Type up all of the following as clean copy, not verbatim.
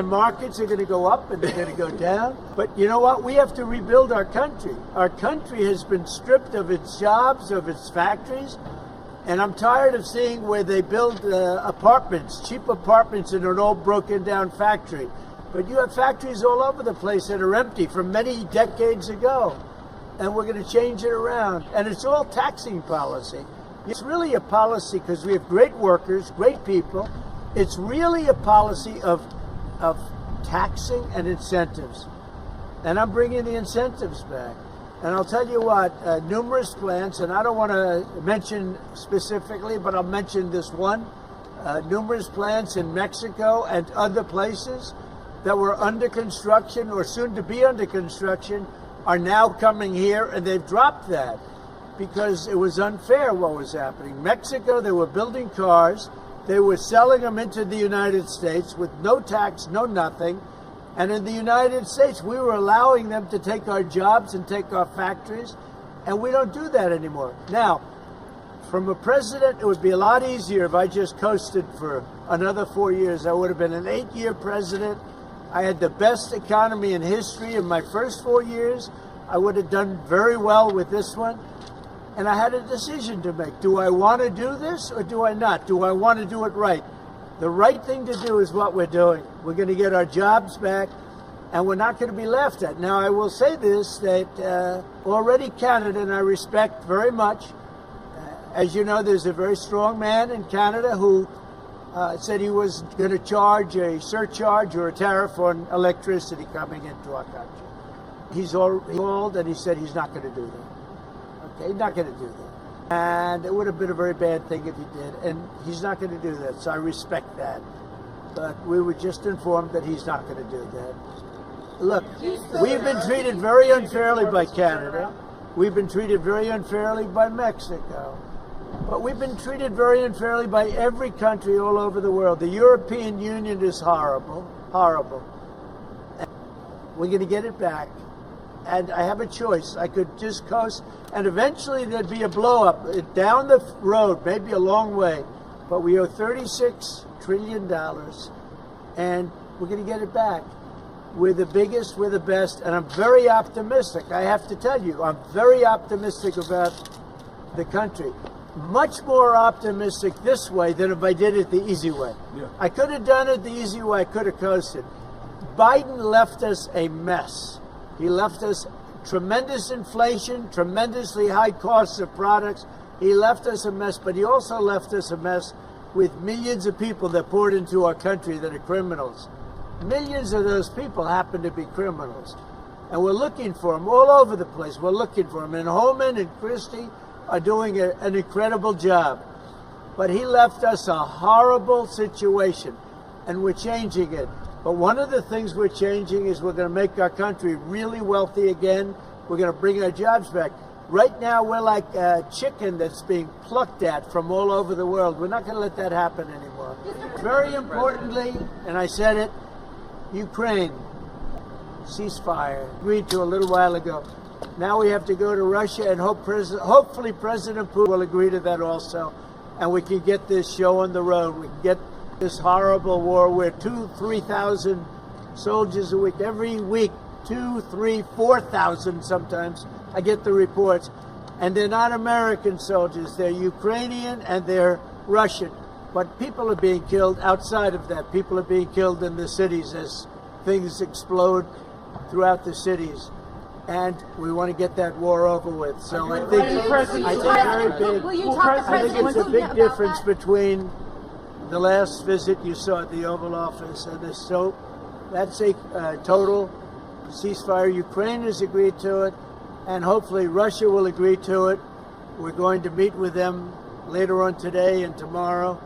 The markets are going to go up and they're going to go down. But you know what? We have to rebuild our country. Our country has been stripped of its jobs, of its factories. And I'm tired of seeing where they build apartments, cheap apartments in an old broken down factory. But you have factories all over the place that are empty from many decades ago. And we're going to change it around. And it's all taxing policy. It's really a policy because we have great workers, great people. It's really a policy of taxing and incentives. And I'm bringing the incentives back. And I'll tell you what, numerous plants, and I don't want to mention specifically, but I'll mention this one, numerous plants in Mexico and other places that were under construction or soon to be under construction are now coming here, and they've dropped that because it was unfair what was happening. Mexico, they were building cars, they were selling them into the United States with no tax, no nothing. And in the United States, we were allowing them to take our jobs and take our factories, and we don't do that anymore. Now, from a president, it would be a lot easier if I just coasted for another 4 years. I would have been an 8-year president. I had the best economy in history in my first 4 years. I would have done very well with this one. And I had a decision to make. Do I want to do this or do I not? Do I want to do it right? The right thing to do is what we're doing. We're going to get our jobs back, and we're not going to be laughed at. Now, I will say this, that already Canada, and I respect very much, as you know, there's a very strong man in Canada who said he was going to charge a surcharge or a tariff on electricity coming into our country. He's old, and he said he's not going to do that. Okay, he's not going to do that. And it would have been a very bad thing if he did, and he's not going to do that, so I respect that. But we were just informed that he's not going to do that. Look, we've been treated very unfairly by Canada. We've been treated very unfairly by Mexico. But we've been treated very unfairly by every country all over the world. The European Union is horrible, horrible. And we're going to get it back. And I have a choice. I could just coast, and eventually there'd be a blow-up down the road, maybe a long way. But we owe $36 trillion, and we're going to get it back. We're the biggest, we're the best, and I'm very optimistic. I have to tell you, I'm very optimistic about the country. Much more optimistic this way than if I did it the easy way. Yeah. I could have done it the easy way. I could have coasted. Biden left us a mess. He left us tremendous inflation, tremendously high costs of products. He left us a mess, but he also left us a mess with millions of people that poured into our country that are criminals. Millions of those people happen to be criminals. And we're looking for them all over the place. We're looking for them. And Holman and Christie are doing an incredible job. But he left us a horrible situation, and we're changing it. But one of the things we're changing is we're going to make our country really wealthy again. We're going to bring our jobs back. Right now, we're like a chicken that's being plucked at from all over the world. We're not going to let that happen anymore. Very importantly, and I said it, Ukraine, ceasefire, agreed to a little while ago. Now we have to go to Russia, and hopefully President Putin will agree to that also, and we can get this show on the road. We can get this horrible war where 2,000-3,000 soldiers a week, every week, 2,000, 3,000, 4,000 sometimes. I get the reports. And they're not American soldiers. They're Ukrainian and they're Russian. But people are being killed outside of that. People are being killed in the cities as things explode throughout the cities. And we want to get that war over with. So I think it's a big difference between the last visit you saw at the Oval Office and this. So that's a total ceasefire. Ukraine has agreed to it, and hopefully Russia will agree to it. We're going to meet with them later on today and tomorrow,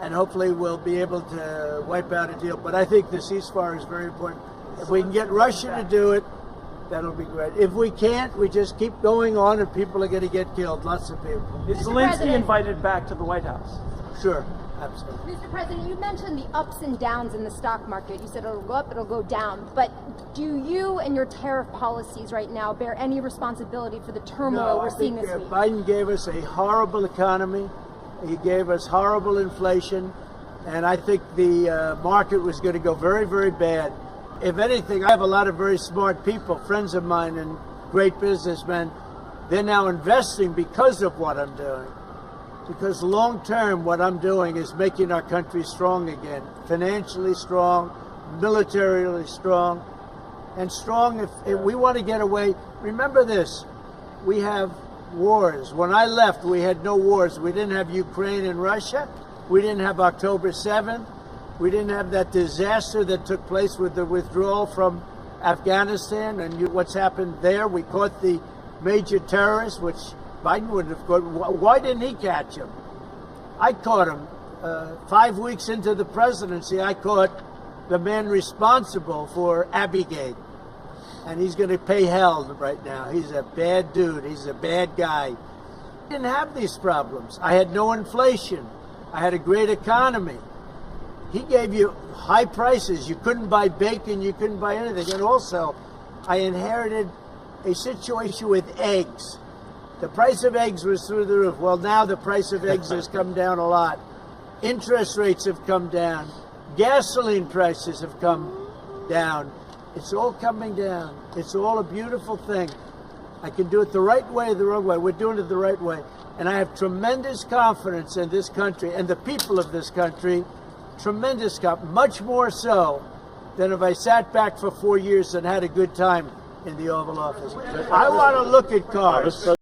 and hopefully we'll be able to wipe out a deal. But I think the ceasefire is very important. If we can get Russia to do it, that'll be great. If we can't, we just keep going on, and people are going to get killed, lots of people. Is Zelensky invited back to the White House? Sure. Absolutely. Mr. President, you mentioned the ups and downs in the stock market. You said it'll go up, it'll go down. But do you and your tariff policies right now bear any responsibility for the turmoil we're seeing this week? Biden gave us a horrible economy. He gave us horrible inflation. And I think the market was going to go very, very bad. If anything, I have a lot of very smart people, friends of mine and great businessmen. They're now investing because of what I'm doing. Because long term, what I'm doing is making our country strong again, financially strong, militarily strong, and strong if we want to get away. Remember this, we have wars. When I left, we had no wars. We didn't have Ukraine and Russia. We didn't have October 7th. We didn't have that disaster that took place with the withdrawal from Afghanistan and what's happened there. We caught the major terrorist, which Biden wouldn't have caught. Why didn't he catch him? I caught him. 5 weeks into the presidency, I caught the man responsible for Abigate. And he's going to pay hell right now. He's a bad dude. He's a bad guy. I didn't have these problems. I had no inflation. I had a great economy. He gave you high prices. You couldn't buy bacon. You couldn't buy anything. And also, I inherited a situation with eggs. The price of eggs was through the roof. Well, now the price of eggs has come down a lot. Interest rates have come down. Gasoline prices have come down. It's all coming down. It's all a beautiful thing. I can do it the right way or the wrong way. We're doing it the right way. And I have tremendous confidence in this country and the people of this country. Tremendous confidence, much more so than if I sat back for 4 years and had a good time in the Oval Office. I want to look at cars.